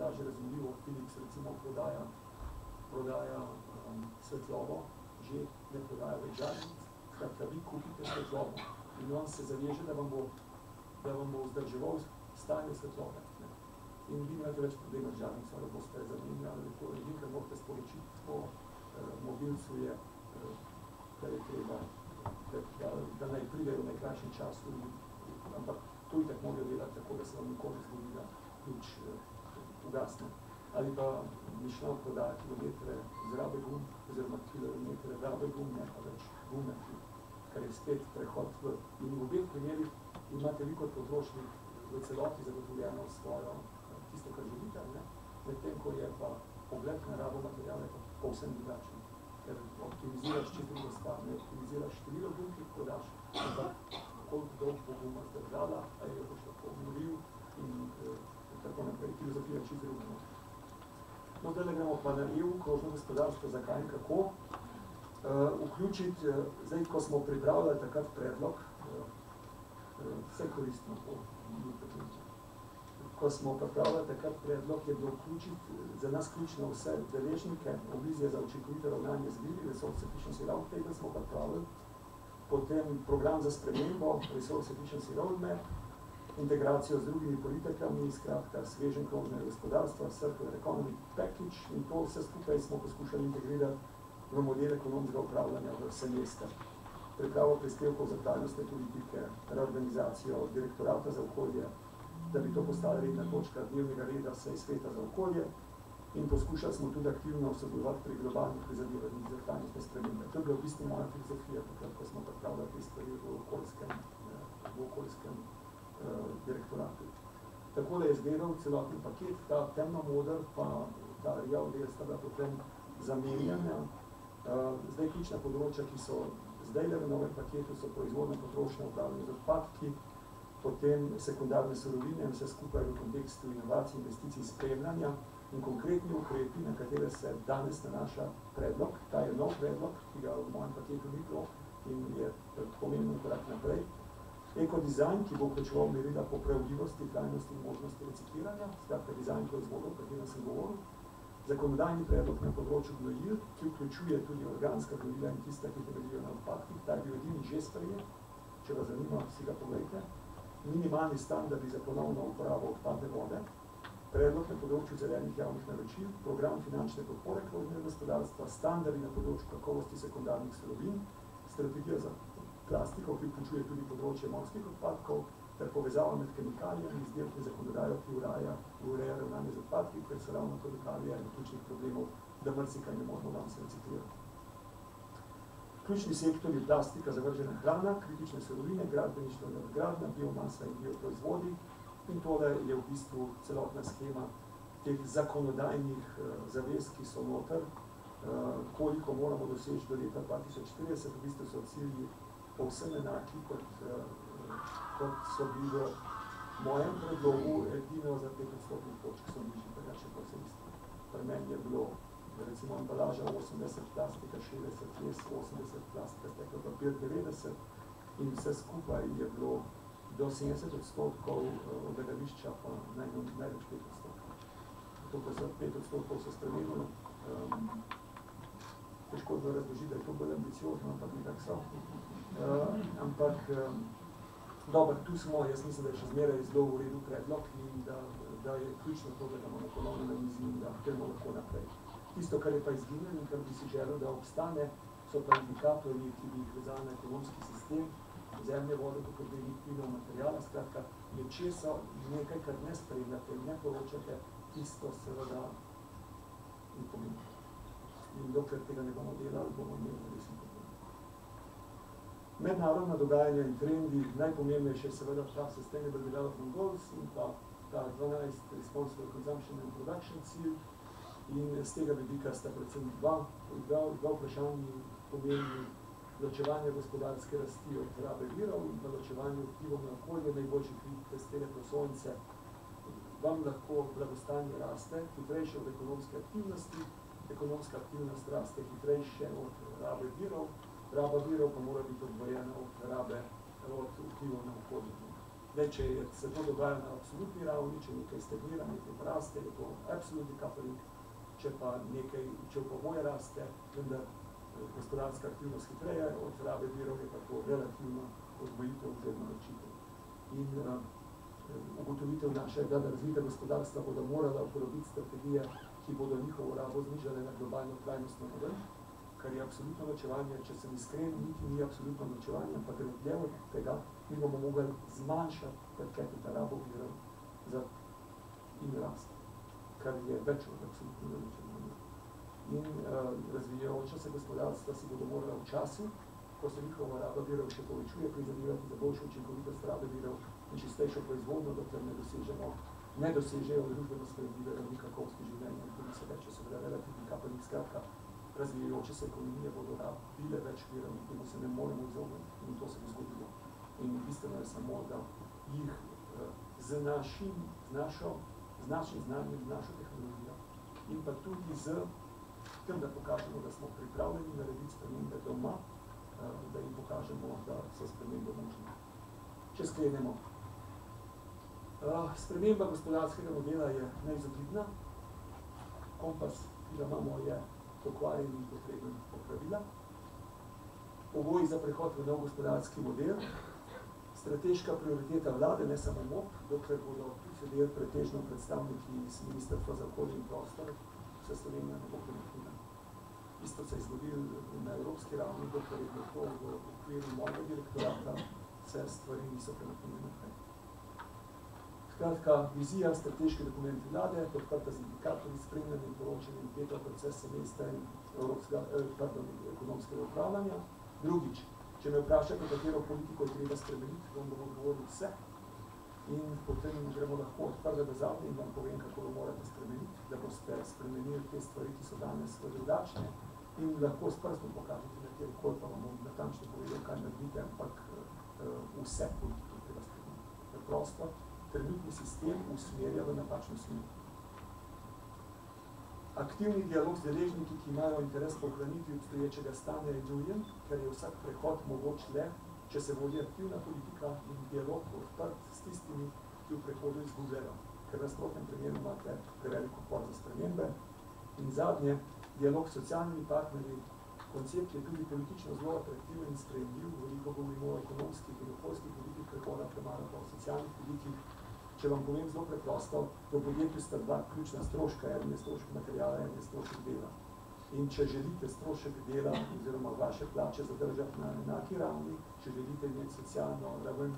najlažje razumljivo, Philips recimo prodaja svetlobo, že ne prodaja več žarnic, skratka vi kupite svetlobo in on se zaveže, da vam bo vzdrževal stanje svetlobe. In vi imate več problema z žarnico, ali boste zamenjali, in kar morate sporočiti po mobilcu je, da je treba, da naj pride v najkrajšem času, ampak to itak morajo delati tako, da se vam nikoli zgodi, da ključ ugasne. Ali pa Michelin prodaja kilometre z rabe gum, oziroma kilometre rabe gum, ne pa več gume, kar je spet prehod v. In v obeh primerih imate vi kot potrošnik v celoti zagotovljeno svojo tisto, kar želite, medtem ko je pa pogled na rabo materiale pa povsem drugačen. Ker optimiziraš čisto drugo stvar, ne optimiziraš število gum, ki jih prodaš, ampak koliko dolg bo guma zdržala, a jo boš lahko obnovil in tako naprej. Filozofija je čisto druga. No, zdaj gremo pa na EU, krožno gospodarstvo, zakaj in kako. Vključiti, zdaj, ko smo pripravljali takrat predlog, vse koristno po ko smo pripravljali takrat predlog, je bilo vključiti za nas ključno vse deležnike, obvizije za učinkovito ravnanje z viri, Resource Efficiency Roundtable smo pripravili, potem program za spremembo, Resource Efficiency Roadmap, integracijo z drugimi politikami, skratka sveženj krožnega gospodarstva, Circular Economy Package in to vse skupaj smo poskušali integrirati v model ekonomskega upravljanja v semester. Pripravo prispevkov za trajnostne politike, reorganizacijo direktorata za okolje, da bi to postala redna točka dnevnega reda vsej sveta za okolje in poskušali smo tudi aktivno sodelovati pri globalnih prizadevanjih za trajnostne spremembe. To je bila v bistvu moja filozofija, takrat, ko smo pripravljali te stvari v okoljskem direktoratu. Takole je izgledal celoten paket, ta temno-moder pa ta rjav-del sta bila potem zamenjanja. Zdaj ključna področja, ki so zdaj v novem paketu, so proizvodna potrošnja, upravljanje z odpadki, potem sekundarne surovine in vse skupaj v kontekstu inovacij, investicij, spremljanja in konkretni ukrepi, na katere se danes nanaša predlog. Ta je nov predlog, ki ga v mojem paketu ni bilo in je pomemben korak naprej. Ekodizajn, ki bo vključeval merila popravljivosti, trajnosti in možnosti recikliranja, skratka dizajn proizvodov, o katerem sem govoril. Zakonodajni predlog na področju gnojil, ki vključuje tudi organska gnojila in tista, ki temeljijo na odpadkih, ta je bil edini že sprejet, če vas zanima, si ga pogledajte. Minimalni standardi za ponovno uporabo odpadne vode, predlog na področju zelenih javnih naročil, program finančne podpore krožnega gospodarstva, standardi na področju kakovosti sekundarnih surovin, strategija za plastiko, ki vključuje tudi področje morskih odpadkov, ter povezava med kemikalijami, izdelki zakonodajo, ki ureja ravnanje z odpadki, ker so ravno kemikalije in ključnih problemov, da marsikaj ne moramo danes reciklirati. Ključni sektorji plastika, zavržena hrana, kritične surovine, gradbeništvo in nadgradnja, biomasa in bioproizvodi in tole je v bistvu celotna schema teh zakonodajnih zavez, ki so noter, koliko moramo doseči do leta 2040, v bistvu so cilji povsem enaki, kot so bili v mojem predlogu, edino za 5% točk so bližji, tega še povsem isto. Pri meni je bilo recimo embalaža 80, plastika 60, les 80, plastika, steklo papir 90 in vse skupaj je bilo do 70% odlagališča pa največ 5%. To pa za 5% so spremenili. Težko da razloži, da je to bolj ambiciozno, ampak nekak so. Ampak dobro, tu smo, jaz mislim, da je še zmeraj zelo v redu predlog in da je ključno to, da imamo ponovno na mizi in da gremo lahko naprej. Tisto, kar je pa izginjeno in kar bi si želel, da obstane, so pa indikatorji, ki bi jih vezali na ekonomski sistem, zemlje, vode, toplogrednih plinov, materijala, skratka, je česa nekaj, kar ne spremljate, ne poročate, tisto seveda ni pomembno. In dokler tega ne bomo delali, bomo imeli resen problem. Mednarodna dogajanja in trendi, najpomembnejše je seveda ta Sustainable Development Goals in pa ta 12 Responsible Consumption and Production cilj. In z tega vidika sta predvsem dva vprašanji pomembni, ločevanje gospodarske rasti od porabe virov in pa ločevanje vplivov na okolje. Najboljši vidite z tele prosojnice, vam lahko blagostanje raste, hitrejše od ekonomske aktivnosti, ekonomska aktivnost raste hitrejše od rabe virov, raba virov pa mora biti odvojena od vplivov na okolje. Če se to dogaja na absolutni ravni, če nekaj stagnira, nekaj raste, je to absolutni decoupling, če pa oboje raste, vendar gospodarska aktivnost hitreje od rabe virov, je pa to relativno odvojitev oziroma ločitev. In ugotovitev našega razvita gospodarstva bodo morala uporabiti strategije, ki bodo njihovo rabo znižale na globalno trajnostno raven, kar je absolutno ločevanje, če sem iskren, niti ni absolutno ločevanje, ampak gre dlje od tega, mi bomo mogli zmanjšati per capita rabo virov in rast, kar je več od absolutnega ločevanja. In razvijajoča se gospodarstva si bodo morala v času, ko se njihova raba virov še povečuje, prizadevati za boljšo učinkovitost rabe virov in čistejšo proizvodnjo, dokler ne dosežejo družbeno sprejemljive ravni kakovosti življenja, in tudi se reče, seveda relativni decoupling, skratka, razvijajoče se ekonomije bodo rabile več virov in temu se ne moremo izogniti in to se bo zgodilo. In bistveno je samo, da jih z našim znanjem, z našo tehnologijo in pa tudi z tem, da pokažemo, da smo pripravljeni narediti spremembe doma, da jim pokažemo, da so spremembe možne. Če sklenemo. Sprememba gospodarskega modela je neizogibna. Kompas, ki ga imamo, je pokvarjen in potreben popravila. Pogoji za prehod v nov gospodarski model. Strateška prioriteta vlade, ne samo MOP, dokler bodo sedeli pretežno predstavniki iz Ministrstva za okolje in prostor, se Slovenija ne bo premaknila. Isto se je zgodilo na evropski ravni, dokler je bilo to v okviru mojega direktorata, se stvari niso premaknile naprej. Skratka, vizija, strateški dokumenti vlade, podprta z indikatorji, spremljanjem, določenjem petega procesa semestra in ekonomskega upravljanja. Drugič, če me vprašate, katero politiko je treba spremeniti, vam bom odgovoril vse. In potem gremo lahko od prve do zadnje in vam povem, kako jo morate spremeniti, da boste spremenili te stvari, ki so danes drugačne in lahko s prstom pokažete, na kjerkoli pa vam bom natančno povedal, kaj naredite, ampak vse politike treba spremeniti. Preprosto, trenutni sistem usmerja v napačno smer. Aktivni dialog z deležniki, ki imajo interes po ohranitvi obstoječega stanja, je nujen, ker je vsak prehod mogoč le, če se vodi aktivna politika in dialog odprt s tistimi, ki v prehodu izgubljajo, ker v nasprotnem primeru imate prevelik upor za spremembe. In zadnje, dialog s socialnimi partnerji. Koncept je tudi politično zelo atraktiven in sprejemljiv, veliko govorimo o ekonomskih in okoljskih vidikih prehoda, premalo pa o socialnih vidikih. Če vam povem zelo preprosto, v podjetju sta dva ključna stroška, en je strošek materiala, en je strošek dela. In če želite strošek dela oziroma vaše plače zadržati na enaki ravni, če želite imeti socialno raven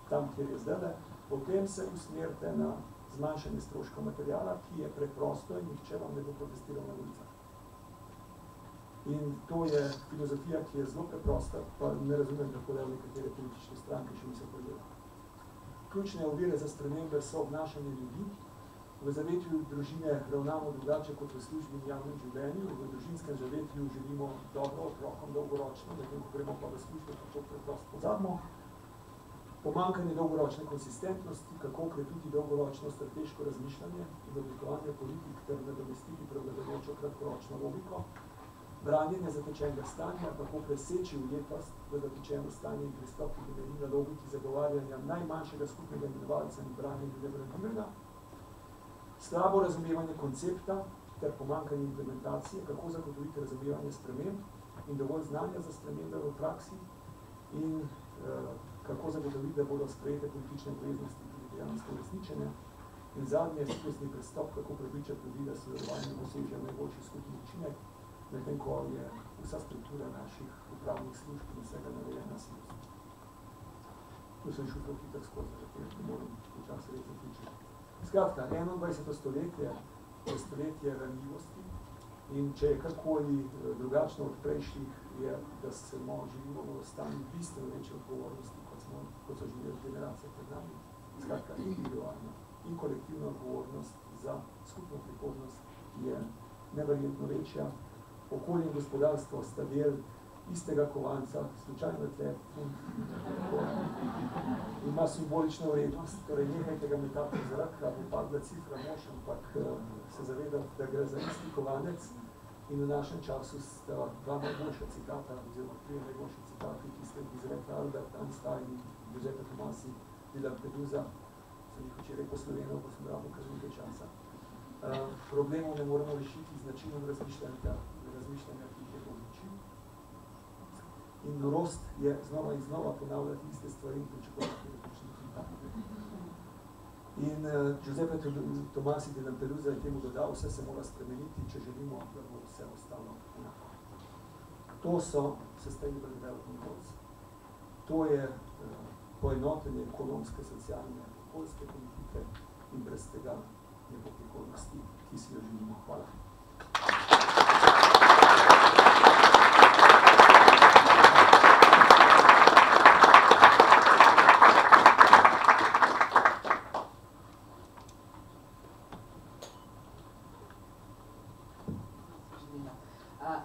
tam, kjer je zdajle, potem se usmerite na zmanjšanje stroška materiala, ki je preprosto in nihče vam ne bo protestiral na ulicah. In to je filozofija, ki je zelo preprosta, pa ne razumem, kako da nekatere politične stranke še niso povedali. Ključne ovire za spremembe so obnašanje ljudi. V zavetju družine ravnamo drugače kot v službi in javnem življenju. V družinskem zavetju želimo dobro otrokom dolgoročno, medtem ko gremo pa v službo, kako preprosto pozabimo. Pomanjkanje dolgoročne konsistentnosti, kako okrepiti dolgoročno strateško razmišljanje in oblikovanje politik ter nadomestiti prevladujočo kratkoročno logiko. Branjenje zatečenega stanja, kako preseči ujetost v zatečeno stanje in pristop, ki temelji na logiki zagovarjanja najmanjšega skupnega imenovalca in branjenja nebranjenega. Slabo razumevanje koncepta ter pomanjkanje implementacije, kako zagotoviti razumevanje sprememb in dovolj znanja za spremembe v praksi in kako zagotoviti, da bodo sprejete politične obveznosti tudi dejansko uresničene. In zadnje, skupnostni pristop, kako prepričati ljudi, da sodelovanje doseže najboljši skupni učinek, medtem ko je vsa struktura naših upravnih služb in vsega narejena silost. Tu sem šel prav hitak skozi, zato ne moram počasi res zaključiti. Skratka, 21. stoletje je stoletje ranljivosti in če je karkoli drugačno od prejšnjih, je, da smo živimo v stanju bistveno večje odgovornosti, kot so živeli generacije pred nami. Skratka, individualna in kolektivna odgovornost za skupno prihodnost je neverjetno večja. Okolje in gospodarstvo sta del istega kovanca, slučajno tle ima simbolično vrednost, torej nehajte ga metati v zrak, da bo padla cifra mož, ampak se zavedati, da gre za isti kovanec in v našem času sta dva najboljša citata, oziroma tri najboljši citati, ki ste jih izrekli Albert Einstein in Giuseppe Tomasi, di Lampedusa, sem jih včeraj po Slovenu, ko sem rabo kar nekaj časa. Problemov ne moremo rešiti z načinom razmišljanja, ki jih je določil. In norost je znova in znova ponavljati iste stvari in pričakovati različnih rezultatov. In Giuseppe Tomasi di Lampedusa je temu dodal, vse se mora spremeniti, če želimo, da bo vse ostalo enako. To so sustainable development goals. To je poenotenje ekonomske, socialne, okoljske politike in brez tega ne bo prihodnosti, ki si jo želimo. Hvala.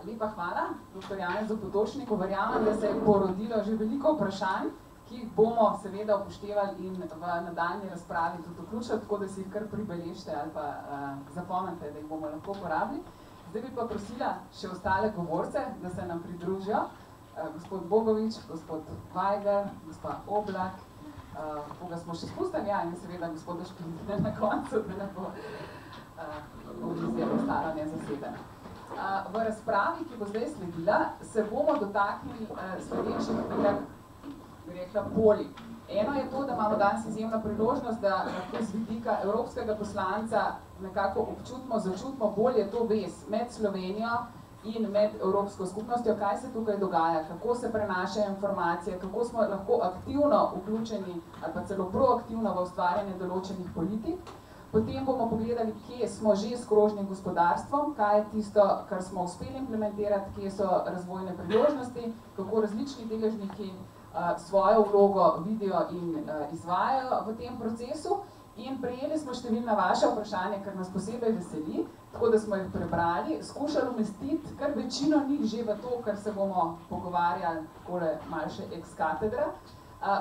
Lepa hvala, dr. Janezu Potočniku. Verjamem, da se je porodilo že veliko vprašanj, ki jih bomo seveda upoštevali in v nadaljnji razpravi tudi vključili, tako da si jih kar pribeležite ali pa zapomnite, da jih bomo lahko uporabili. Zdaj bi pa prosila še ostale govorce, da se nam pridružijo. Gospod Bogovič, gospod Vajgar, gospa Oblak, koga smo še spustili, ja, in seveda gospoda Špilite na koncu, da ne bo vizija ostala nezasedena. V razpravi, ki bo zdaj sledila, se bomo dotaknili sledečih, bi rekla, polij. Eno je to, da imamo danes izjemno priložnost, da lahko z vidika evropskega poslanca nekako občutimo, začutimo bolje to vez med Slovenijo in med Evropsko skupnostjo, kaj se tukaj dogaja, kako se prenašajo informacije, kako smo lahko aktivno vključeni ali pa celo proaktivno v ustvarjanje določenih politik. Potem bomo pogledali, kje smo že s krožnim gospodarstvom, kaj je tisto, kar smo uspeli implementirati, kje so razvojne priložnosti, kako različni deležniki svojo vlogo vidijo in izvajajo v tem procesu. In prejeli smo številna vaša vprašanja, kar nas posebej veseli, tako da smo jih prebrali, skušali umestiti kar večino njih že v to, kar se bomo pogovarjali takole malo še ex katedra.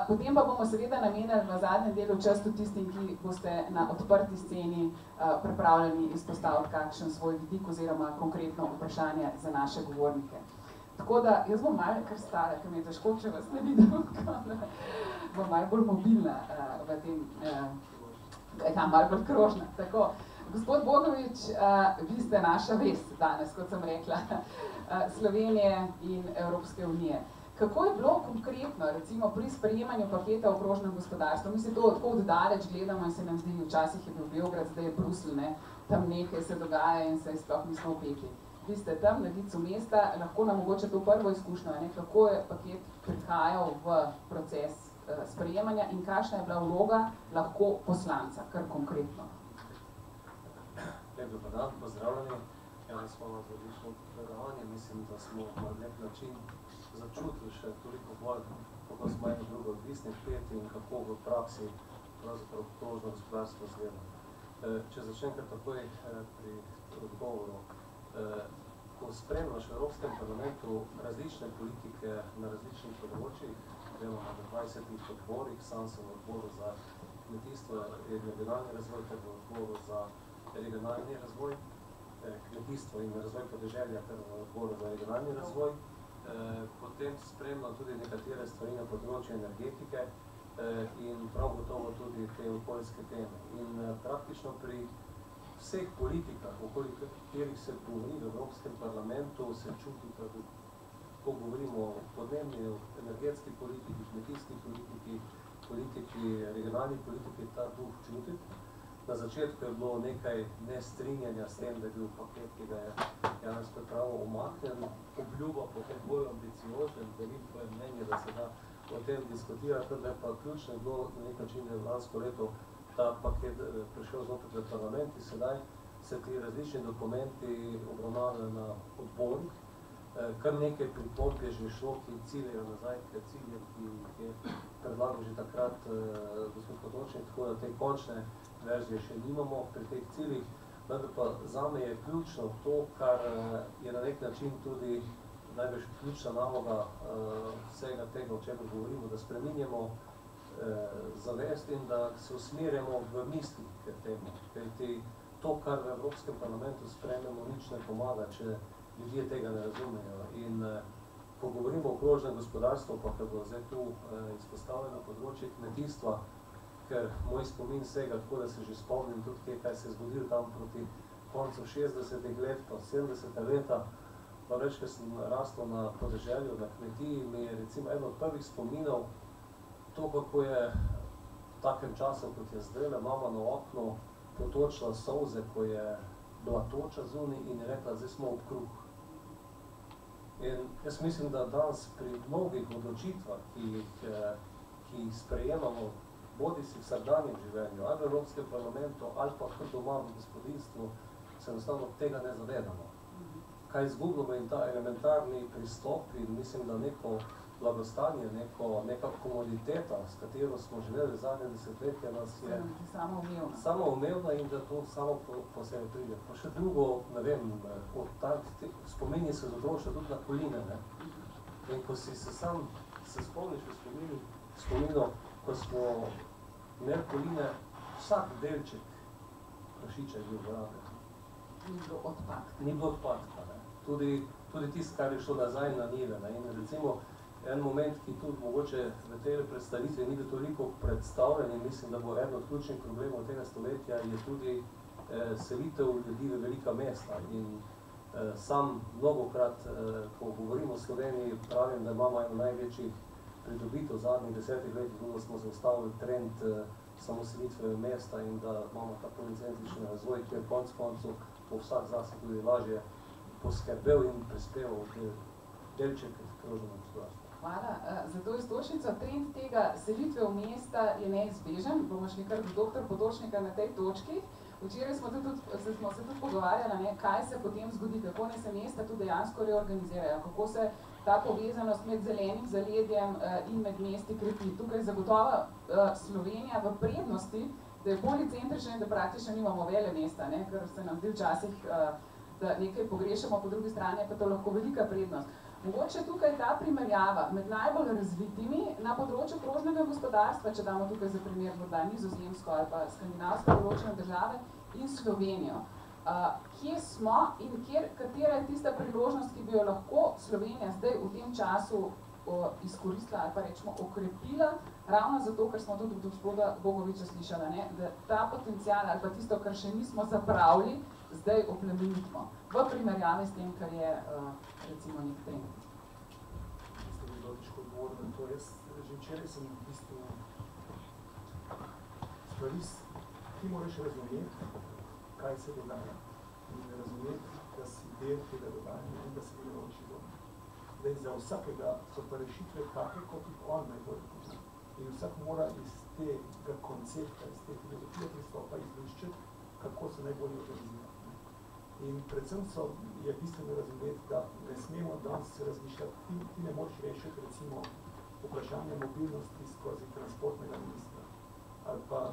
Potem pa bomo seveda namenili v zadnjem delu čas tudi tistim, ki boste na odprti sceni pripravljeni izpostaviti kakšen svoj vidik oziroma konkretno vprašanje za naše govornike. Tako da jaz bom malo kar stala, ker mi je težko, če vas ne vidim, bom malo bolj mobilna v tem, malo bolj krožna. Tako, gospod Bogovič, vi ste naša vest danes, kot sem rekla, Slovenije in Evropske unije. Kako je bilo konkretno, recimo, pri sprejemanju paketa o krožnem gospodarstvu? Mi se to tako oddaleč gledamo in se nam zdi, včasih je bil Beograd, zdaj je Bruselj, ne? Tam nekaj se dogaja in se sploh nismo opekli. Vi ste tam na licu mesta, lahko nam mogoče to prvo izkušnjo, ne? Kako je paket prihajal v proces sprejemanja in kakšna je bila vloga lahko poslanca, kar konkretno? Lep dober dan, pozdravljeni. Danes smo na odlično predavanje, mislim, da smo na nek način začutili še toliko bolj, kako smo eno drugo odvisni vpeti in kako v praksi pravzaprav krožno gospodarstvo izgleda. Če začnem kar takoj pri odgovoru. Ko spremljaš v Evropskem parlamentu različne politike na različnih področjih, gremo na 20 odborih, sam sem v odboru za kmetijstvo in regionalni razvoj, ter v odboru za regionalni razvoj, kmetijstvo in razvoj podeželja, ter v odboru za regionalni razvoj. Potem spremljam tudi nekatere stvari na področju energetike in prav gotovo tudi te okoljske teme. In praktično pri vseh politikah, okoli katerih se govori v Evropskem parlamentu, se čuti, ko govorimo o podnebni, energetski politiki, kmetijski politiki, politiki, regionalni politiki, ta duh čutiti. Na začetku je bilo nekaj nestrinjanja s tem, da je bil paket, ki ga je Janez pripravil, omaknjen, obljuba potem bolj ambiciozen, veliko je mnenje, da se da o tem diskutirati, da je pa ključno bilo na nek način, da je lansko leto ta paket prišel zopet v parlament in sedaj se ti različni dokumenti obravnavajo na odborih. Kar nekaj pripomb je že šlo, ki ciljajo nazaj k ciljem, ki je predlagal že takrat gospod Potočnik, tako da te končne verzije še nimamo pri teh ciljih, vendar pa zame je ključno to, kar je na nek način tudi največ ključna naloga vsega tega, o čemer govorimo, da spreminjamo zavest in da se usmerjamo v misli k temu. Kajti to, kar v Evropskem parlamentu sprejmemo, nič ne pomaga, če ljudje tega ne razumejo. In ko govorimo o krožnem gospodarstvu, pa ko bo zdaj tu izpostavljeno področje kmetijstva, ker moj spomin sega, tako da se že spomnim tudi, kaj se je zgodilo tam proti koncu 60-ih let, pa 70-ih leta. Pa reč, ker sem rastel na podeželju, na kmetiji, mi je recimo eno od prvih spominov to, kako je v takem času, kot je zdaj, mama na okno potočila solze, ko je bila toča zunaj in je rekla, zdaj smo ob kruh. In jaz mislim, da danes pri mnogih odločitvah, ki jih sprejemamo, bodi si v vsakdanjem življenju, ali v Evropskem parlamentu, ali pa kar doma v gospodinstvu, se enostavno tega ne zavedamo. Kaj izgubljamo in ta elementarni pristop in mislim, da neko blagostanje, neka komoditeta, s katero smo živeli zadnje desetletje, nas je samoumevna in da to samo po sebi pride. Pa še drugo, ne vem, spomeni se z otroštva tudi na koline, ne? In ko si se spomniš v spominu, ko smo imeli koline, vsak delček prašiča je bil vragen. Ni bilo odpadka, ne? Tudi tisto, kar je šlo nazaj na njive, ne? In recimo, en moment, ki tudi mogoče v tej predstavitvi ni bil toliko predstavljen in mislim, da bo eden od ključnih problemov tega stoletja, je tudi selitev ljudi v velika mesta. In sam mnogokrat, ko govorimo o Sloveniji, pravim, da imamo eno največjih pridobitev zadnjih 10 letih, da smo zaustavili trend samoselitve mesta in da imamo ta policentrični razvoj, kjer konc koncev po vsak zase tudi lažje poskrbel in prispeval delček k krožnemu gospodarstvu. Hvala. Za to istočnico trend tega selitve v mesta je neizbežen. Bomo šli kar do doktor Potočnika na tej točki. Včeraj smo se tudi pogovarjali, kaj se potem zgodi, kako ne se mesta tudi dejansko reorganizirajo, kako se ta povezanost med zelenim zaledjem in med mesti krepi. Tukaj zagotovo Slovenija v prednosti, da je policentrična in da praktično nimamo vele mesta, ne? Ker se nam zdi včasih, da nekaj pogrešamo, po drugi strani je pa to lahko velika prednost. Mogoče tukaj ta primerjava med najbolj razvitimi na področju krožnega gospodarstva, če damo tukaj za primer morda Nizozemsko ali pa skandinavsko določene države in Slovenijo. Kje smo in katera je tista priložnost, ki bi jo lahko Slovenija zdaj v tem času izkoristila ali pa rečemo okrepila, ravno zato, ker smo tudi od gospoda Bogoviča slišali, ne, da ta potencial ali pa tisto, kar še nismo zapravili, zdaj oplemenitimo v primerjavi s tem, kar je recimo nek trend. Mislim, da je bilo težko odgovor na to. Jaz že včeraj sem v bistvu stvari, ti moraš razumeti, kaj se dogaja in razumeti, da si del tega dogajanja in da se ne loči doma. Zdaj, za vsakega so pa rešitve take, kot jih on najbolj pozna. In vsak mora iz tega koncepta, iz te filozofije pristopa izluščiti, kako se najbolje organizira. In predvsem je bistveno razumeti, da ne smemo danes razmišljati, ti ne moreš rešiti recimo vprašanje mobilnosti skozi transportnega ministra ali pa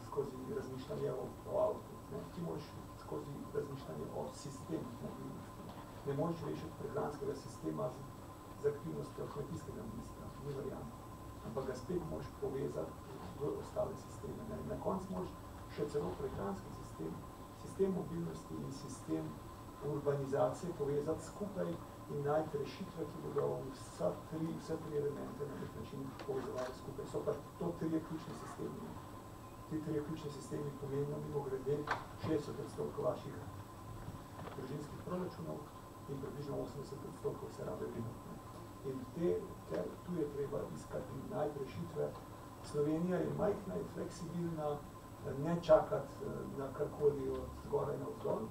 skozi razmišljanje o avtu. Ti moraš skozi razmišljanje o sistemih mobilnosti. Ne moreš rešiti prehranskega sistema z aktivnostjo kmetijskega ministra, ni variant. Ampak ga spet moraš povezati v ostale sisteme. Na koncu moraš še celo prehranski sistem mobilnosti in sistem urbanizacije povezati skupaj in najti rešitve, ki bodo vse tri elemente na nek način povezovali skupaj. So pa to trije ključni sistemi. Ti trije ključni sistemi pomenijo mimogrede 60% vaših družinskih proračunov in približno 80% vse rabe vrednotne. In tu je treba iskati in najti rešitve. Slovenija je majhna in fleksibilna, ne čakati na karkoli od zgoraj na vzdolj,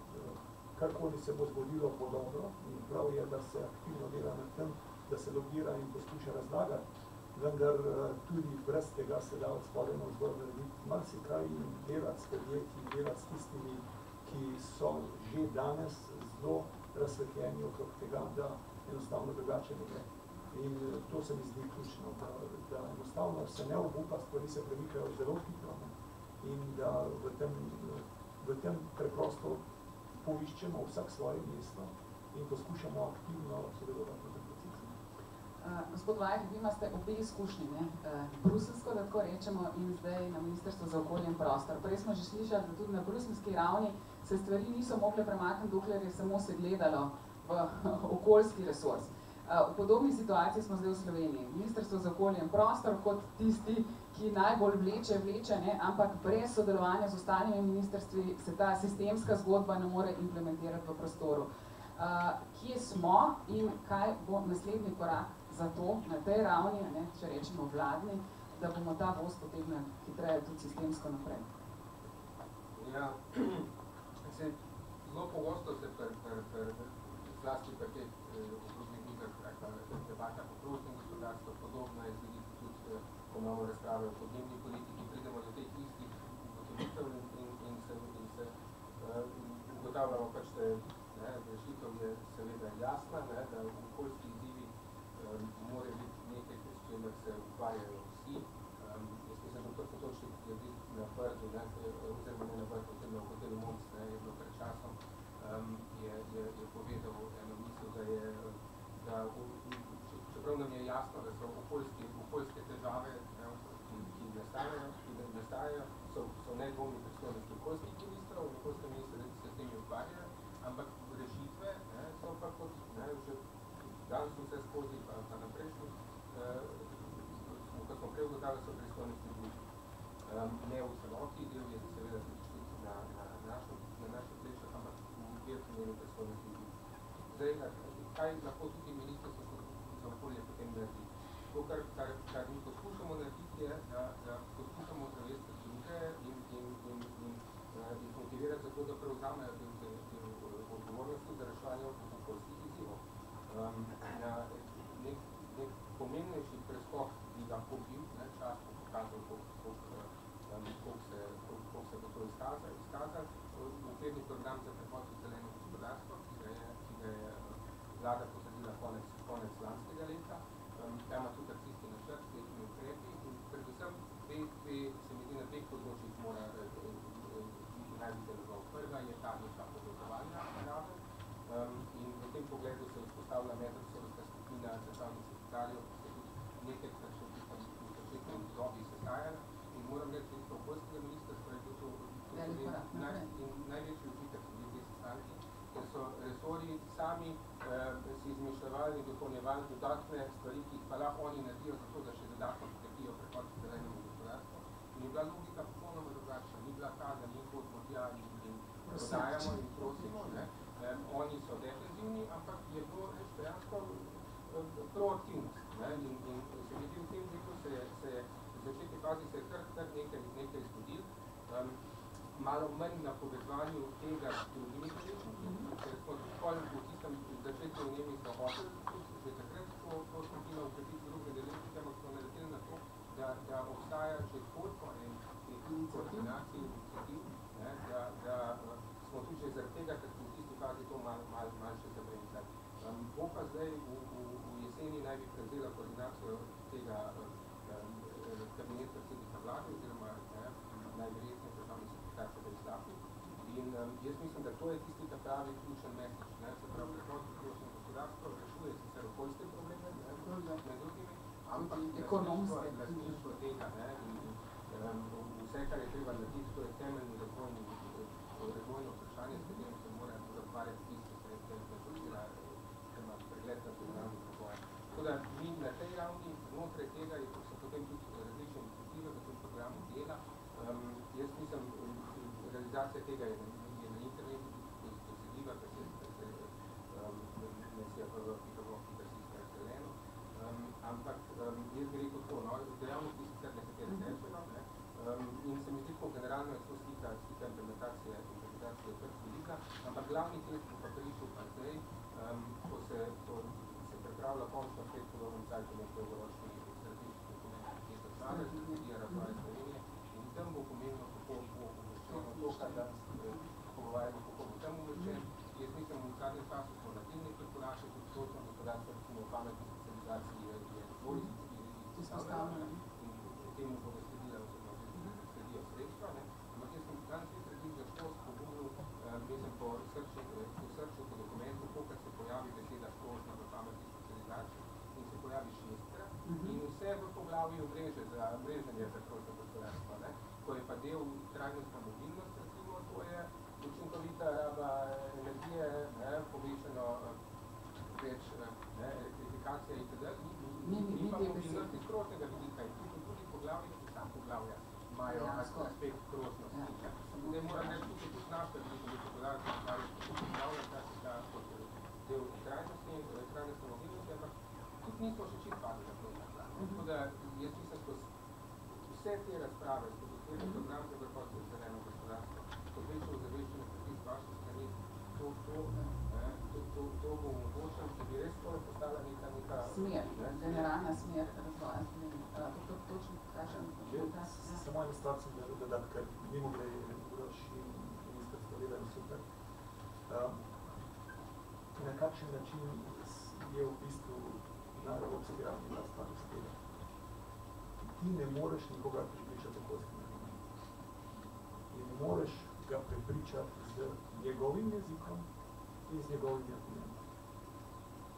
karkoli se bo zgodilo po dobro in prav je, da se aktivno dela na tem, da se lobira in poskuša razlagati, vendar tudi brez tega se da od spodaj na vzdolj narediti marsikaj in delati s podjetji, delati s tistimi, ki so že danes zelo razsvetljeni okrog tega, da enostavno drugače ne gre. In to se mi zdi ključno, da enostavno se ne obupa, stvari se premikajo zelo hitro in da v tem preprosto poiščemo vsak svoje mesto in poskušamo aktivno sodelovati v tem procesu. Gospod Vajh, vi imate obe izkušnji, bruselsko, da tako rečemo, in zdaj na Ministrstvu za okolje in prostor. Prej smo že slišali, da tudi na bruselski ravni se stvari niso mogle premakniti, dokler je samo se gledalo v okoljski resurs. V podobni situaciji smo zdaj v Sloveniji. Ministrstvo za okolje in prostor kot tisti, ki najbolj vleče, ne? Ampak brez sodelovanja z ostalimi ministrstvi se ta sistemska zgodba ne more implementirati v prostoru. Kje smo in kaj bo naslednji korak za to, na tej ravni, ne, če rečemo vladni, da bomo ta voz potegnili hitreje tudi sistemsko naprej? Ja, zelo pogosto se zlasti pri teh okrognih mizah, debatah o krožnem gospodarstvu, podobno je tudi ko imamo razprave o podnebni politiki, pridemo do teh istih ugotovitev in se ugotavljamo pač, da rešitev je seveda jasna, da okoljski izzivi morajo biti nekaj, s čimer se ukvarjajo vsi. Jaz mislim, da to točno glede na Brdu, oziroma ne na Brdu, oziroma v hotelu Mons, je bilo pred časom, je povedal eno misel, da čeprav nam je jasno, da so okoljske težave, ki nastajajo, so nedvomni pristojnosti okoljskih ministrov, okoljske ministre se s temi ukvarjajo, ampak rešitve so pa kot že danes vse skozi, pa naprejšnji, ko smo prej ugotavljali, so pristojnosti drugih. Ne v celoti, del je seveda tudi na naše plečah, ampak v njeni pristojnosti drugih. Zdaj, kaj lahko tukaj ministrstvo za okolje potem naredi? To, kar mi poskušamo narediti, je, da poskušamo zavesti druge in jih motivirati za to, da prevzamejo odgovornosti za reševanje okoljskih izzivov. Nek pomembnejši preskok bi lahko bil, čas bo pokazal, koliko se bo to izkazal. Okvirni program za prehod v zeleno gospodarstvo, ki ga je vlada potrdila konec lanskega leta. Ta ima tudi akcijski načrt s temi ukrepi in predvsem se mi zdi na dveh področjih mora biti najbolj deloval. Prva je ta neka povezovalna raven in v tem pogledu se vzpostavlja medresorska skupina državnih sekretarjev, ki se tudi nekajkrat še v začetnem obdobju sestajala in moram reči, da okoljskega ministrstva je bil to največji učitek tudi te sestanki, ker so resorji sami si izmišljavali in dopolnjevali dodatne stvari, ki jih pa lahko oni naredijo za to, da še dodatno pokrepijo prehod k zelenemu gospodarstvu. In je bila logika popolnoma drugačna. Ni bila ta, da mi hodimo tja in prodajamo in prosimo. Oni so defenzivni, ampak je bilo dejansko proaktivnost. In se mi zdi v tem delu se je v začetni fazi se je kar nekaj zgodil. Malo manj na povezovanju tega s drugimi deležniki, ker smo v tistem začetku v Nemiji smo hoteli že takrat to skupino ukrepiti druge deležnike, ampak smo naredili na to, da obstaja že toliko koordinacij in iniciativ, da smo tudi že zaradi tega, ker smo v tisti fazi to malo še zabremzali. Bo pa zdaj v jeseni naj bi prevzela koordinacijo tega kabinet predsednika vlade oziroma najverjetneje državni sekretar se izlapi. In jaz mislim, da to je tisti ta pravi ključen message. Se pravi, prehod v krožno gospodarstvo rešuje sicer okoljske probleme, med drugimi, ampak lastništvo tega in vse, kar je treba narediti, to je temeljni razvojno vprašanje, s katerim se mora ukvarjati tisti, ki ima pregled na regionalnih razvoja. Tako da mi na tej ravni, znotraj tega, so potem tudi različne iniciative v tem programu dela. Jaz mislim, realizacija tega je na internetu dosegljiva, ker se hitrsiska zeleno. Ampak jaz bi rekel tako, dejavnosti sicer nekatere tečeno, in se mi zdi, ko generalno je to slika implementacije kar velika, ampak glavni test bo pa prišel pa zdaj, ko se pripravlja končno spet po dolgem cajtu nek dolgoročni strateški dokument te države, strategija razvoja Slovenije, in tam bo pomembno, kako bo umeščeno to, kar danes pogovarjamo, kako bo tam umeščen. Jaz mislim, v zadnjem času smo naredili nekaj korake, tudi točno gospodarstvo, recimo v pametni specializaciji je bolj izpostavljeno in temu bodo sledila oziroma sledijo sredstva, ampak jaz sem danes sredil za škost pogumil, mislim, po srču, po dokumentu, kokrat se pojavi beseda škost v pametni specializaciji in se pojavi 6-krat in vse v poglavju mreženje za krožno gospodarstvo. Ko je pa del trajnostna mobilnost, recimo, to je učinkovita raba energije, povečano več integracija itd. Ni Ni pa te mobilnosti z krožnega vidika in tudi poglavje, tudi sam poglavja imajo aspekt krožnosti. Zdaj moram reči, tukaj tudi naš, da bi gospodarstvo stvari poglavja, kar se da kot del trajnostne mobilnosti, ampak tudi nismo še čist padli na plodna tla. Tako da jaz mislim, skozi vse te razprave, skozi okvirni program za prehod v zeleno gospodarstvo, kot večjo ozaveščenje predvsem z vaše strani, to bo omogočeno, če bi res tole postala neka smer, generalna smer razvoja. To točno kažem. Samo eno stvar sem želel dodati, ker mimo gre Uroš in ministrstvo delajo super. Na kakšen način je v bistvu na evropski ravni ta stvar uspela. Ti ne moreš nikogar prepričati o pozitivnem argumentu. In moreš ga prepričati z njegovim jezikom in z njegovimi argumenti.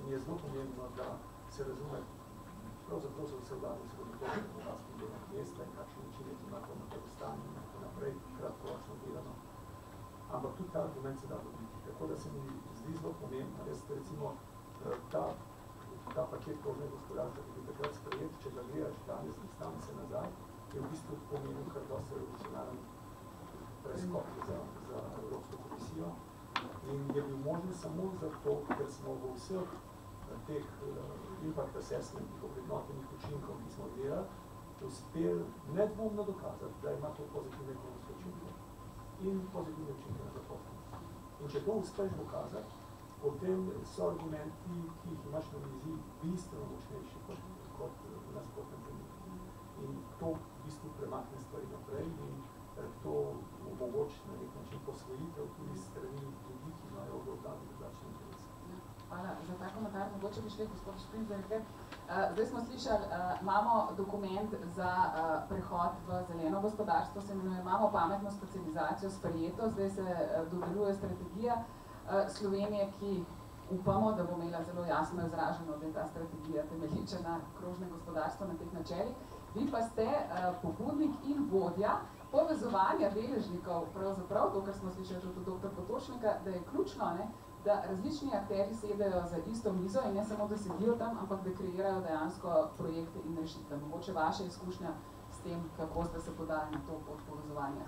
In je zelo pomembno, da se razume, pravzaprav so vse vlade sredotvorili na vlastni delovnih mesta in kakšen način je to na podostanje in tako naprej, kratkoročno gledano. Ampak tudi ta argument se da dobiti. Tako da se mi zdi zelo pomembno. Jaz recimo ta paket krožnega gospodarstva, ki je bil takrat sprejet, če ga gledaš danes distance nazaj, je v bistvu pomenil kar dosti revolucionaren preskok za Evropsko komisijo. In je bil možen samo zato, ker smo v vseh teh impact assessmentih o vrednotenih učinkov, ki smo gledali, uspeli nedvomno dokazati, da ima to pozitivne ekonomske učinke in pozitivne učinke na zaposlenost. In če to uspeš dokazati, potem so argumenti, ki jih imaš na vizi, bistveno močnejši kot v nasprotnem primeru. In to v bistvu premakne stvari naprej in to omogoči na nek način posvojitev tudi strani ljudi, ki imajo v obdobju drugačne interese. Hvala za ta komentar. Mogoče bi šli, gospod Šprinzer. Zdaj smo slišali, imamo dokument za prehod v zeleno gospodarstvo, se imenuje, imamo pametno specializacijo sprejeto, zdaj se dodeljuje strategija Slovenije, ki upamo, da bo imela zelo jasno izraženo, da je ta strategija temelječa na krožnem gospodarstvu, na teh načelih. Vi pa ste pobudnik in vodja povezovanja deležnikov, pravzaprav to, kar smo slišali tudi od dr. Potočnika, da je ključno, ne, da različni akteri sedajo za isto mizo in ne samo, da sedijo tam, ampak da kreirajo dejansko projekte in rešitve. Mogoče vaša izkušnja s tem, kako ste se podali na to pot povezovanja.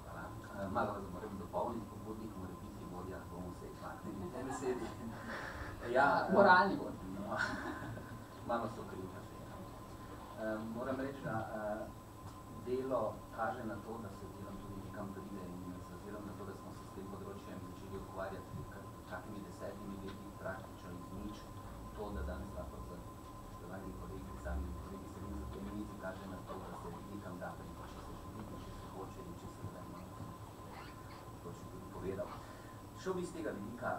Hvala. Malo vas moram dopolniti, pobudnik mora biti vodja, bomo se izmaknili te besedi. Ja, moralni vodja. No, malo so kriva še. Moram reči, da delo kaže na to, da se delam tudi nekam pride in se oziram na to, da smo se s tem področjem začeli ukvarjati kakimi 10 leti praktično iz nič. To, da danes lahko z spoštovanimi kolegicami in kolegi sedim za tem mizi, kaže na to, da se nekam da priti, če se želi, če se hoče in če se vreme. To še tudi povedal. Šel bi iz tega vidika.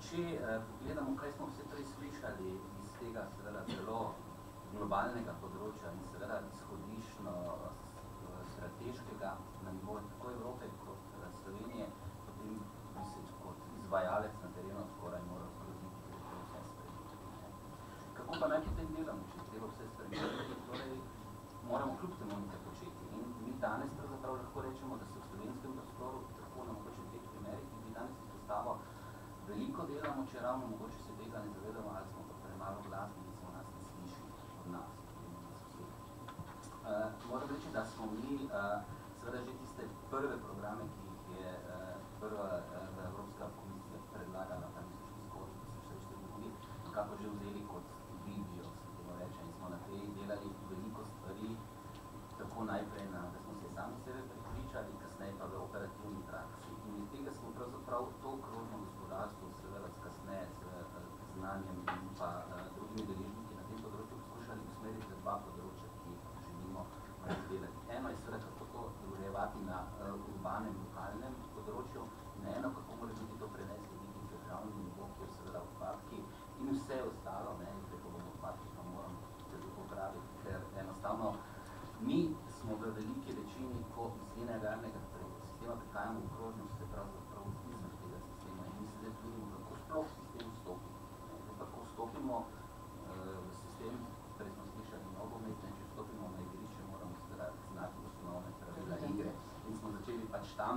Če pogledamo, kaj smo vse prej slišali iz tega seveda zelo globalnega področja in seveda izhodiščno strateškega na nivoju tako Evrope kot Slovenije, potem bi se kot izvajalec na terenu skoraj moral zgroziti, da je to vse spremeniti. Kako pa naj potem delamo, če treba vse spremeniti? Torej, moramo kljub temu nekaj početi. In mi danes pravzaprav lahko rečemo, da se v slovenskem prostoru, tako na mogoče v teh primerih, ki bi danes izpostavil, veliko delamo, če ravno mogoče se tega ne zavedamo, ali smo pa premalo glasni in se v nas ne sliši od nas. Moram reči, da smo mi seveda že tiste prve programe, ki jih je prva Evropska komisija predlagala, tam so šli skozi, pa so še drugi, nekako že vzeli kot Biblijo, se temu reče, in smo na tej delali veliko stvari, tako najprej, da smo se sami sebe prepričali, kasneje pa v operativni praksi. In iz tega smo pravzaprav to krožno gospodarstvo, seveda kasneje z znanjem in pa drugimi deležniki na tem področju poskušali usmeriti za dva področja, ki želimo delati. Eno je seveda, kako to urejevati na urbanem, lokalnem področju, in eno, kako mora biti to prenesti v državni nivo, kjer seveda odpadki in vse ostalo, ne, preko bomo odpadki pa moramo se popraviti, ker enostavno mi smo v veliki večini, ko iz linearnega sistema prihajamo v krožnost, se pravzaprav izmed tega sistema in mi se zdaj trudimo, kako sploh sistem vstopimo. Kako vstopimo v sistem, prej smo slišali nogomet, če vstopimo na igrišče, moramo znati osnovne pravila igre. In smo začeli pač tam,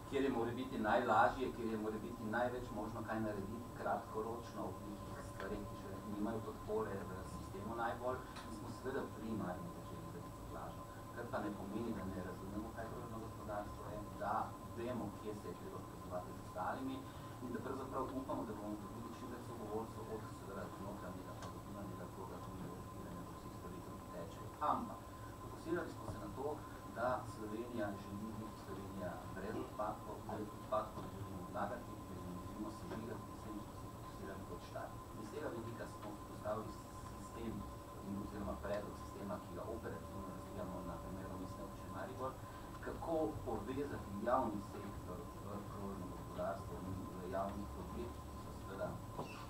kjer je mora biti najlažje, kjer je mora biti največ možno kaj narediti kratkoročno v nekih stvareh, ki še nimajo podpore v sistemu najbolj in smo seveda primarno začeli za reciklažo. Kar pa ne pomeni, da ne razumemo, kaj krožno gospodarstvo je, da vemo, kje se je treba povezovati z ostalimi in da pravzaprav upamo, da bomo dobili čim več sogovorcev od seveda notranjega pa do zunanjega kroga zbiranja do vseh storitev, ki tečejo. Ampak fokusirali smo se na to, da Slovenija želi biti Slovenija brez odpadkov, da odpadkov ne želimo odlagati, da ne želimo sežigati, s tem smo se fokusirali kot štart. Iz tega vidika smo postavili sistem oziroma predlog sistema, ki ga operativno razvijamo na primeru Mestne občine Maribor, kako povezati javni sektor v krožno gospodarstvo in v javnih podjetij, ki so seveda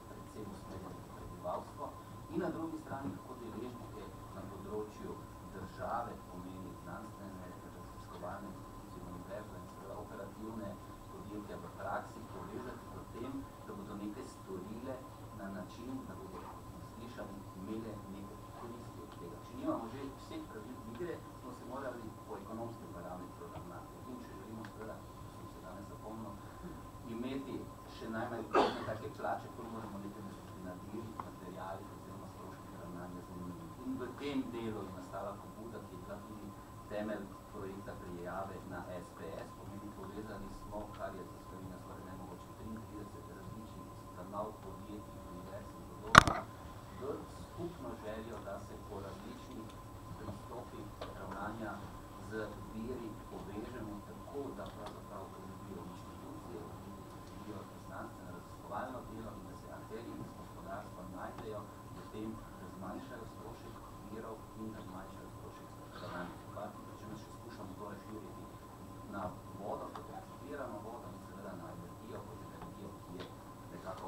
predvsem usmerjeni v prebivalstvo, in na drugi strani kako deležnike na področju države, pomeni znanstvene, raziskovalne institucije, univerze in seveda operativne podjetja v praksi povezati v tem, da bodo nekaj storile na način, da bodo slišali, imeli nekaj koristi od tega. Če nimamo že vseh pravil igre, smo se morali po ekonomskem parametru ravnati. In če želimo seveda, sem se danes zapomnil, imeti še najmanj take plače, ko moramo nekaj narediti, materiali oziroma stroški ravnanja z njimi. In v tem delu je nastala pobuda, ki je bila tudi temelj projekta prijave na SPS, pomeni povezali smo, kar je za Slovenijo skoraj nemogoče 33 različnih stanov, podjetij, univerz in podobno, v skupno željo, da se po različnih pristopih ravnanja z viri povežemo tako, da pravzaprav dobijo inštitucije, dobijo znanstveno raziskovalno delo in da se akterji iz gospodarstva najdejo v tem, da zmanjšajo strošek virov in da zmanjšajo strošek ravnanja s odpadki, pri čemer še skušamo to razširiti na vodo, kot reciklirano vodo in seveda na energijo, kot energijo, ki je nekako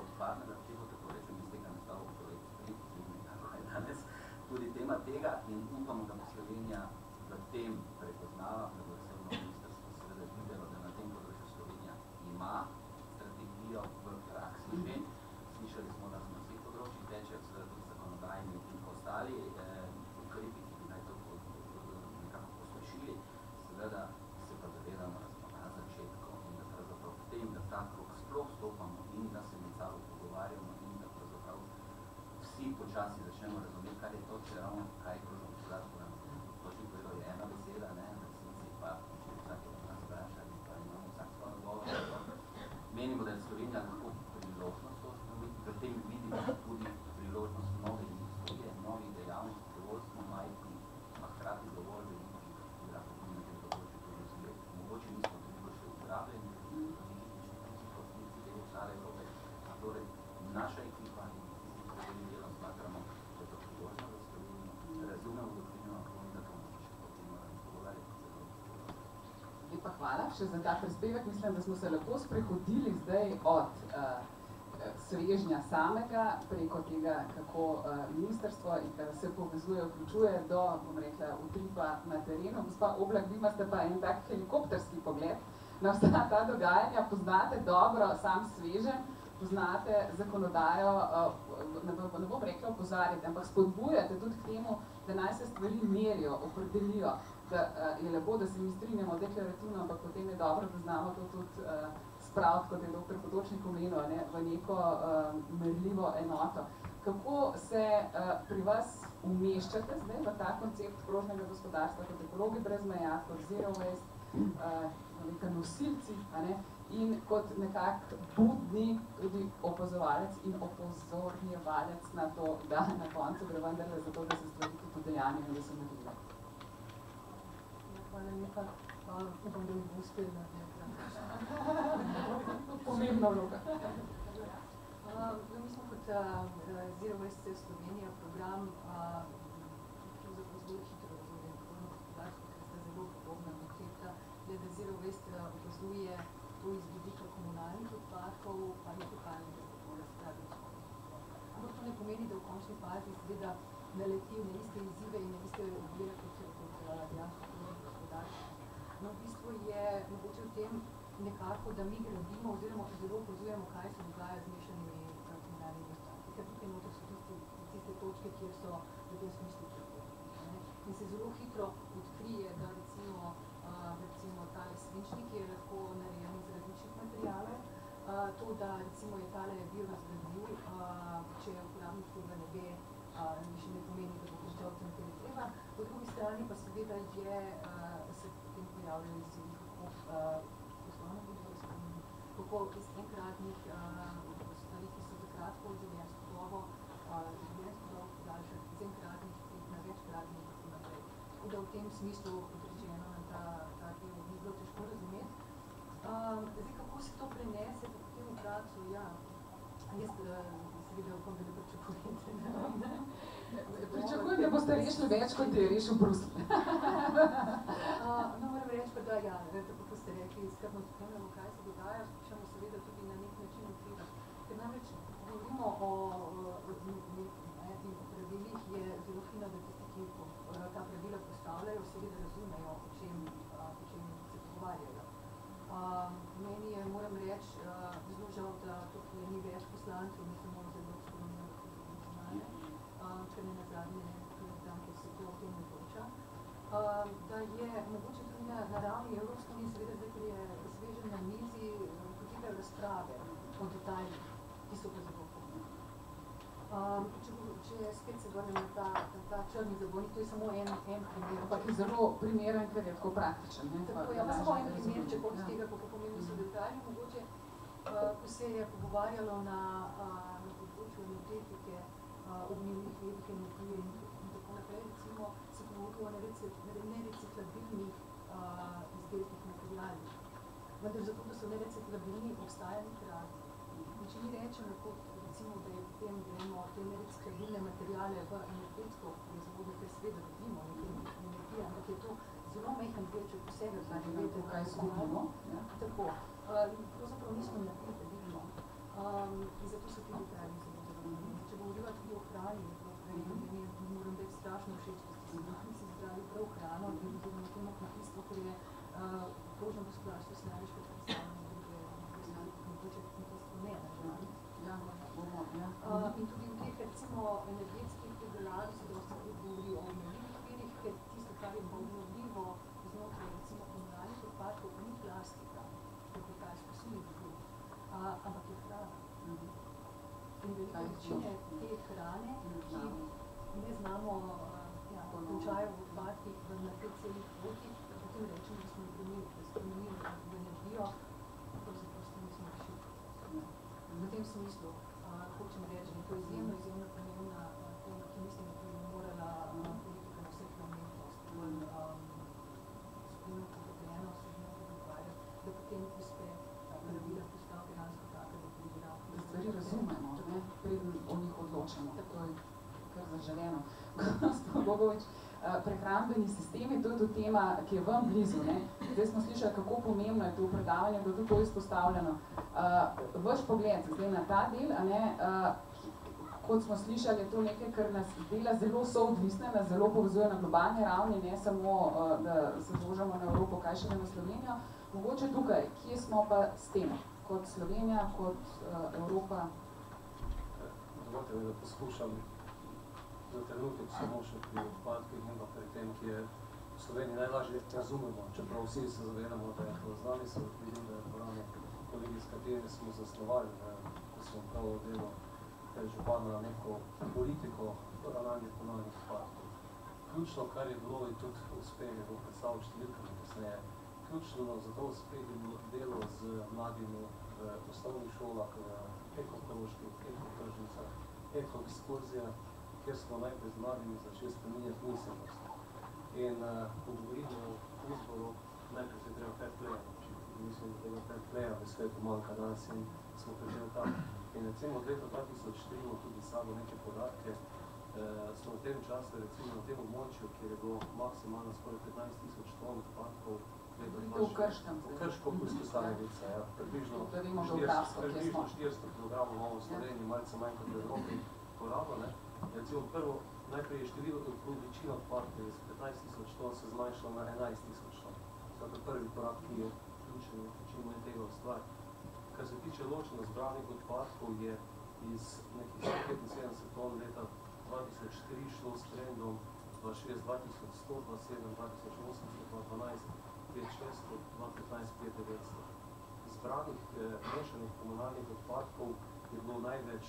odpadna, da če tako rečem, iz tega nastal projekt Split, ki je danes tudi tema tega in upamo, da bo Slovenija v tem prepoznala, da bo resorno ministrstvo seveda videlo, da na tem področju Slovenija ima strategijo v praksi že. Slišali smo, da smo na vseh področjih tečejo seveda tudi zakonodajni in ostali ukrepi, ki bi naj to nekako pospešili. Seveda se pa zavedamo, da smo na začetku in da pravzaprav v tem, da ta krog sploh stopamo in da se med sabo pogovarjamo in da pravzaprav vsi počasi začnemo razumeti, kar je to, če ravno kaj krožno gospodarstvo nam točno povedal, je ena beseda, ne, v resnici pa, če vsak od nas vpraša in pa imamo vsak svoj odgovor. Menimo, da je Slovenija lahko priložnost to ustanoviti, v tem vidimo tudi priložnost nove industrije, novih dejavnosti, dovolj smo majhni, a hkrati dovolj veliki, ki lahko tudi na tem področju tudi razvijati. Mogoče nismo toliko še uporabljeni, kot niti del ostale Evrope, a torej naša ekipa in tisti, ki želi delom smatramo, da je to priložnost za Slovenijo, razumemo doktrino in da to bomo še potem morali pogovarjati. Lepa hvala še za ta prispevek. Mislim, da smo se lepo sprehodili zdaj od svežnja samega, preko tega, kako ministrstvo se povezuje, vključuje do, bom rekla, utripa na terenu. Gospa Oblak, vi imate pa en tak helikopterski pogled na vsa ta dogajanja, poznate dobro sam sveženj, poznate zakonodajo, ne bom rekla opozarjate, ampak spodbujate tudi k temu, da naj se stvari merijo, opredelijo, da je lepo, da se mi strinjamo deklarativno, ampak potem je dobro, da znamo to tudi spraviti, kot je dr. Potočnik omenil, ne, v neko merljivo enoto. Kako se pri vas umeščate zdaj v ta koncept krožnega gospodarstva, kot ekologi brez meja, kot zero waste, neka nosilci, ne, in kot nekak budni tudi opazovalec in opozorjevalec na to, da na koncu gre vendarle za to, da se stvari tudi udejanjajo in da se naredile. Hvala lepa. Upam, da mi bo uspelo. Pomembna vloga. Mi smo kot Zero Waste Slovenija program zelo hitro razvojen krožno gospodarstvo, ker sta zelo podobna koncepta. Glede Zero Waste opazuje to iz vidika komunalnih odpadkov, pa ne lokalnega okolja, se pravi. Ampak to ne pomeni, da v končni fazi seveda naletijo na iste izzive in na iste ovire kot dejansko krožno gospodarstvo. No, v bistvu je mogoče v tem nekako, da mi gradimo oziroma zelo opazujemo, kaj se dogaja z mešanimi komunalnimi odpadki. Ker tukaj noter so tiste točke, kjer so v tem smislu prehodni. In se zelo hitro odkrije, da recimo tale svinčnik je lahko narejen iz različnih materialov. To da recimo je tale biorazgradljiv, če uporabnik tega ne ve, še ne pomeni, da bo končal tam, kjer je treba. Po drugi strani pa seveda se potem pojavljajo izzivi, kako iz enkratnih stvari, ki so za kratko življenjsko dobo podaljšati, iz enkratnih na večkratnih in tako naprej. Tako da v tem smislu, kot rečeno, nam ta del ni bilo težko razumeti. Zdaj, kako se to prenese potem v prakso? Ja, jaz seveda upam, da ne pričakujete. Pričakujem, da boste rešili več, kot je rešil Bruselj. No, moram reči pa, da ja, tako kot ste rekli, skrbno spremljamo, kaj se dogaja, skušamo seveda tudi na nek način vplivati. Ker namreč govorimo o pravilih, je zelo fino, da tisti, ki ta pravila postavljajo, seveda razumejo, o čem se pogovarjajo. Meni je, moram reči, zelo žal, da tukaj ni več poslancev, ne samo za Evropsko unijo, kot za nacionalne, ker ne nazadnje tam, kjer se to o tem odloča. Da je mogoče tudi na ravni Evropske unije, seveda zdaj, ker je svežen na mizi, potekajo razprave o detaljih, ki so pa zelo pomembni. Če spet se vrnem na ta črni zagonik, to je samo en primer. Ampak je zelo primeren, ker je tako praktičen. Tako, ja, samo en primer, če kot tega, kako pomembni so detalji, mogoče, ko se je pogovarjalo na področju energetike, obnovljivih virih energije in tako naprej, recimo, se govorilo o nereciklabilnih izdelkih materialih. Vendar zato, da so nereciklabilni, obstaja nek razlog. In če mi rečemo, recimo, da je potem gremo te nereciklabilne materiale v energetsko proizvodnjo, ker seveda dobimo nekaj energije, ampak je to zelo majhen delček vsega, kar je vedeti, kaj izgubimo. Tako. Pravzaprav nismo naredili, da vidimo. In zato so ti detalji zelo zadovoljni. Če govoriva tudi o hrani, meni moram biti strašno všeč, da ste si izbrali prav hrano in oziroma temo kmetijstvo, ker je krožno gospodarstvo se največkrat predstavljeno, druge mogoče kmetijstvo ne, nažalost. In tudi v teh, recimo, energetskih predelavi se dosti govori o obnovljivih virih, ker tisto, kar je obnovljivo znotraj, recimo, komunalnih odpadkov, pa ni plastika, kot je kaj sposobni bil, ampak je hrana. In velike večine te hrane, ki ne znamo, končajo v odpadkih na teh celih potih, potem rečemo, da smo spremenili v energijo, pravzaprav s tem nismo rešili. V tem smislu, hočem reči, da je to izjemno pomembna tema, ki mislim, da bi morala politika na vseh ravneh spremno poglobljeno se z njo pogovarjati, da potem uspe pravila postav dejansko taka, da prigira. Da stvari razumemo, preden o njih odločamo. To je kar zaželeno. Gospod Bogovič, prehrambeni sistemi, to je tudi tema, ki je vam blizu. Zdaj smo slišali, kako pomembno je to predavanje, da tudi to izpostavljeno. Vaš pogled zdaj na ta del, kot smo slišali, je to nekaj, kar nas dela zelo soodvisne, nas zelo povezuje na globalni ravni, ne samo, da se zložamo na Evropo, kaj še ne na Slovenijo. Mogoče tukaj, kje smo pa s tem, kot Slovenija, kot Evropa? Dovolite mi, da poskušam za trenutek samo še pri odpadkih in pa pri tem, ki je v Sloveniji najlažje razumemo, čeprav vsi se zavedamo, da je to znali, se vidim, da je porane kolegi, s kateri smo zasnovali, ko smo pravilo delo župana na neko politiko ravnanja komunalnih odpadkov. Ključno, kar je bilo in tudi uspeh, je bilo predstavljati številkami kasneje, ključno za to uspeh je bilo delo z mladimi v osnovnih šolah, v ekokrožkih, ekotržnicah, ekoekskurzijah, kjer smo najprej z mladimi začeli spreminjati miselnost. In ko govorimo o izboru, najprej se treba fair playa naučiti. Mislim, da tega fair playa v svetu manjka danes in smo prišli tam. In recimo od leta 2004 imamo tudi sabo neke podatke, smo v tem času, recimo na tem območju, kjer je bilo maksimalno skoraj 15,000 ton odpadkov, v Krškem. V Krškem, ko izpostavljavica, približno 400 kg imamo v Sloveniji, malce manj kot v Evropi porabo. Recimo prvo, najprej je količina odpadkov iz 15,000 ton se zmanjšala na 11,000 ton. To je prvi korak, ki je ključen, čim manj tega ustvari. Kar se tiče ločeno zbranih odpadkov, je iz nekih 175 ton leta 2003 šlo s trendom 2006, 2100, 2007, 2008, 2012, 5600, 2015, 5900. Z zbranih mešanih komunalnih odpadkov je bilo največ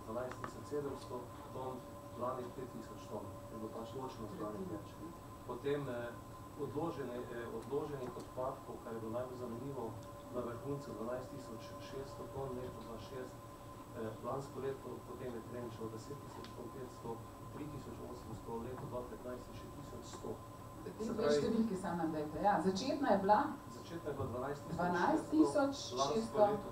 12.700 ton, lani 5.000 ton, je bilo pač ločeno zbranih več. Potem odloženih odpadkov, kar je bilo najbolj zanimivo, na vrhuncu 12.600 ton, leto 2006, lansko leto potem je trend šel 10.500, 3.800, leto 2015 je še 1.100. Te dve številke sam nam dajte. Ja, začetna je bila? Začetna je bila 12.600, lansko leto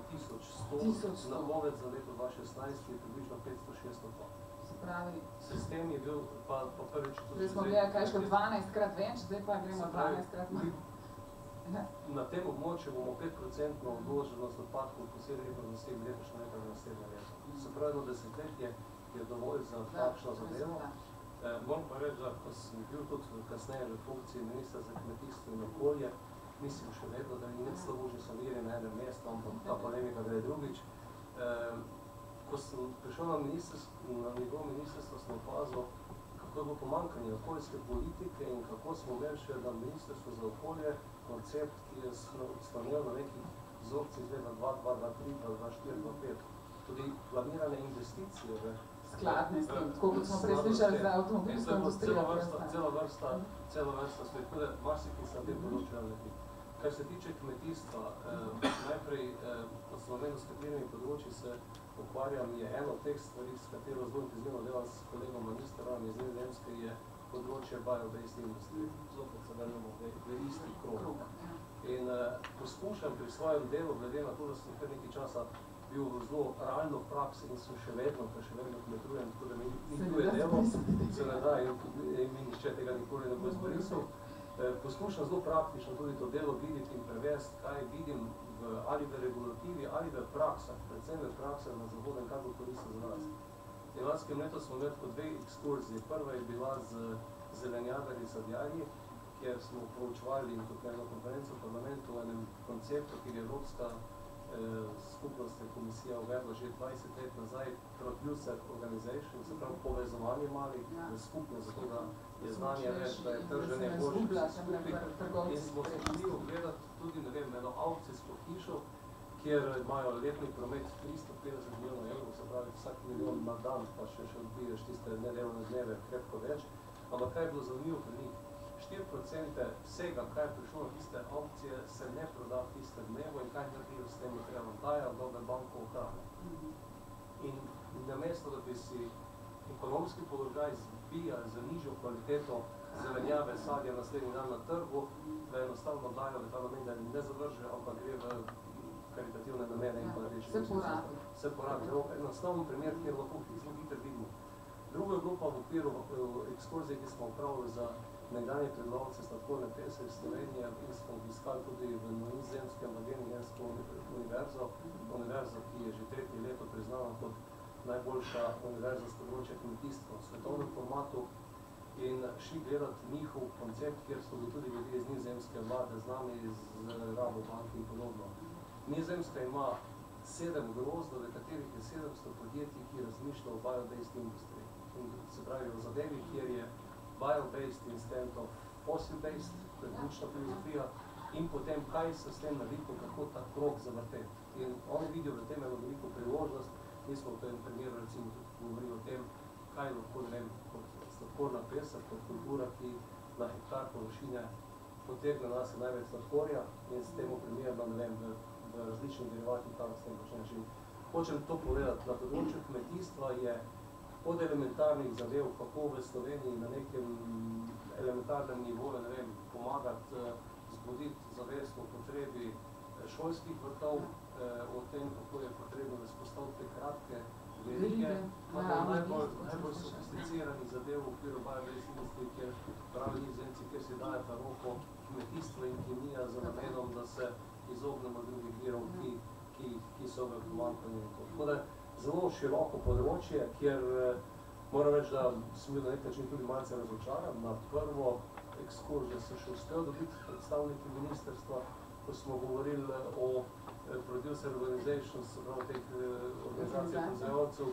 1.100, napoved za leto 2016 je približno 500-600 ton. Se pravi, sistem je bil pa prvič tudi... Prej smo gledali, kaj je šlo 12-krat več, zdaj pa gremo 12-krat manj. Na tem območju bomo 5% odloženost odpadkov posebej v naslednje letošnje leto in naslednje leto. Se pravi, no desetletje je dovolj za takšno zadevo. Moram pa reči, da ko sem bil tudi kasneje v funkciji ministra za kmetijstvo in okolje, mislim še vedno, da ni nič slabo že saniranje na enem mestu, ampak ta polemika gre drugič. Ko sem prišel na njegov ministrstvo, sem opazil, kako je bilo pomanjkanje okoljske politike in kako smo imeli še na ministrstvu za okolje koncept, ki je slonil na nekih vzorcih iz leta 2003, 2004, 2005. Tudi planirane investicije v skladne s tem, tako kot smo prej slišali za avtomobilsko industrijo. Celo vrsta svet, tudi marsikaj se na tem področju naredi. Kar se tiče kmetijstva, najprej od slovenov s katerimi področji se ukvarjam, je eno od teh stvari, s katero zelo intenzivno delam s kolegom magistrom iz Nizozemske, je področje bio-based industrije. Zopet se vrnemo v isti krog. In poskušam pri svojem delu, glede na to, da sem kar nekaj časa bil zelo realno v praksi in sem še vedno kmetrujem, tako da mi ni tuje delo, se ne da in mi nišče tega nikoli ne bo izbrisal. Poskušam zelo praktično tudi to delo videti in prevesti, kaj vidim ali v regulativi, ali v praksah, predvsem v praksah na zahodem, kaj bo koristilo za nas. In lanskem letu smo imeli po dve ekskurziji. Prva je bila z zelenjadarji sadjarji, kjer smo proučevali in tudi eno konferenco v parlamentu o enem konceptu, ki je Evropska skupnost je komisija uvedla že 20 let nazaj, producer organization, se pravi povezovanje malih v skupnost, zato da je znanje več, da je trženje boljše skupaj. In smo se šli ogledati tudi, ne vem, eno aukcijsko hišo, kjer imajo letni promet 350 milijonov evrov, se pravi vsak milijon na dan, pa še odbiješ tiste nedelovne dneve krepko več. Ampak kaj je bilo zanimivo pri njih? 4% vsega, kaj je prišlo na tiste aukcije, se ne proda v tiste dnevo in kaj naredijo s tem materialom, dajo dobe banko ohrane. In namesto, da bi si ekonomski položaj zbijali za nižjo kvaliteto zelenjave, sadja naslednji dan na trgu, da enostavno dajo v ta namen, da ne zavržejo, ampak gre v karitativne namene in pa reči. Se porabi. Enostavno primer, kjer lahko zelo hitro vidimo. Drugo je bilo pa v okviru ekskurzije, ki smo upravili za nekdanje predlovce sladkorne pese iz Slovenije in smo obiskali tudi v Nizozemskem, v Groningensko univerzo, ki je že tretje leto priznana kot najboljša univerza s področja kmetijstva v svetovnem formatu in šli gledati njihov koncept, kjer so tudi ljudje iz nizozemske vlade z nami, z Rabobank in podobno. Nizozemska ima 7 grozdov, v katerih je 700 podjetij, ki razmišlja o bio-based industriji. Se pravi o zadevi, kjer je bio-based instead of fossil-based, to je ključna filozofija, in potem kaj se s tem narediti, kako ta krog zavrteti. In oni vidijo v tem eno veliko priložnost, mi smo v tem primeru recimo tudi govorili o tem, kaj lahko, ne vem, kot sladkorna pesa, kot kultura, ki na hektar površine potegne nas največ sladkorja in s temu primerno, ne vem, v različnih derivatih, kaj s tem počneš. Hočem to povedati, na področju kmetijstva je od elementarnih zadev, kako v Sloveniji na nekem elementarnem nivoju, ne vem, pomagati zbuditi zavest o potrebi šolskih vrtov, o tem, kako je potrebno vzpostaviti kratke verige, pa najbolj sofisticiranih zadev v okviru bio-based industrije, kjer pravi Nizozemci, kjer si dajeta roko kmetijstvo in kemija za namenom, da se izognemo drugih virov, ki so v pomanjkanju. Tako da zelo široko področje, kjer moram reči, da sem bil na nek način tudi malce razočaran. Na prvo ekskurzijo se še uspel dobiti predstavniki ministrstva, ko smo govorili o producer organizations, prav teh organizacij proizvajalcev.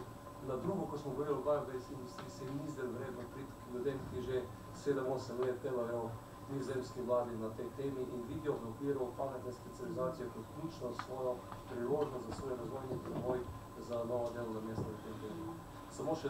Na drugo, ko smo govorili o bio-based industriji, se ni zdaj vredno priti k ljudem, ki že 7-8 let delajo nizozemski vladi na tej temi in vidijo v okviru pametne specializacije kot ključno svojo priložnost za svoj razvojni preboj za novo delovno mesto v tem delu. Samo še